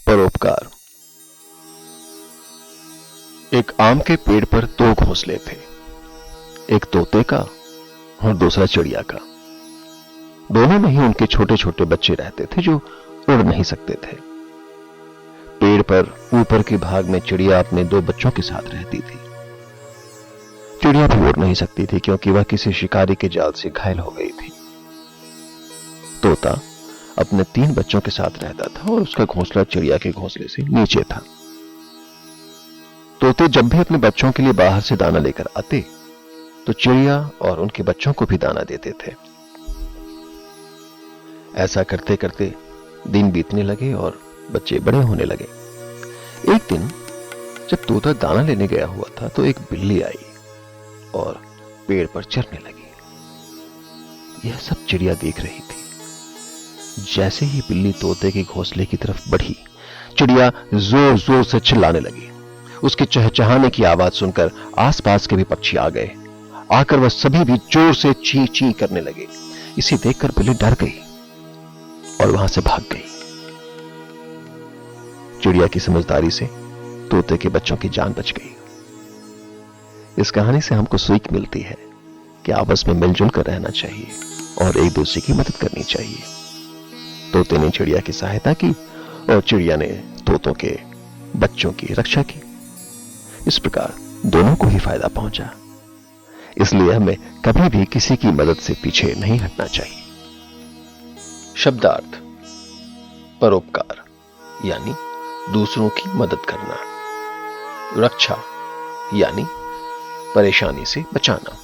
परोपकार। एक आम के पेड़ पर दो घोंसले थे, एक तोते का और दूसरा चिड़िया का। दोनों में ही उनके छोटे छोटे बच्चे रहते थे जो उड़ नहीं सकते थे। पेड़ पर ऊपर के भाग में चिड़िया अपने दो बच्चों के साथ रहती थी। चिड़िया भी उड़ नहीं सकती थी क्योंकि वह किसी शिकारी के जाल से घायल हो गई थी। तोता अपने 3 बच्चों के साथ रहता था और उसका घोंसला चिड़िया के घोंसले से नीचे था। तोते जब भी अपने बच्चों के लिए बाहर से दाना लेकर आते तो चिड़िया और उनके बच्चों को भी दाना देते थे। ऐसा करते करते दिन बीतने लगे और बच्चे बड़े होने लगे। एक दिन जब तोता दाना लेने गया हुआ था तो एक बिल्ली आई और पेड़ पर चढ़ने लगी। यह सब चिड़िया देख रही थी। जैसे ही बिल्ली तोते के घोंसले की तरफ बढ़ी, चिड़िया जोर जोर से चिल्लाने लगी। उसके चहचहाने की आवाज सुनकर आसपास के भी पक्षी आ गए। आकर वह सभी भी जोर से ची ची करने लगे। इसे देखकर बिल्ली डर गई और वहां से भाग गई। चिड़िया की समझदारी से तोते के बच्चों की जान बच गई। इस कहानी से हमको सीख मिलती है कि आपस में मिलजुल कर रहना चाहिए और एक दूसरे की मदद करनी चाहिए। तोते ने चिड़िया की सहायता की और चिड़िया ने तोतों के बच्चों की रक्षा की। इस प्रकार दोनों को ही फायदा पहुंचा। इसलिए हमें कभी भी किसी की मदद से पीछे नहीं हटना चाहिए। शब्दार्थ: परोपकार यानी दूसरों की मदद करना, रक्षा यानी परेशानी से बचाना।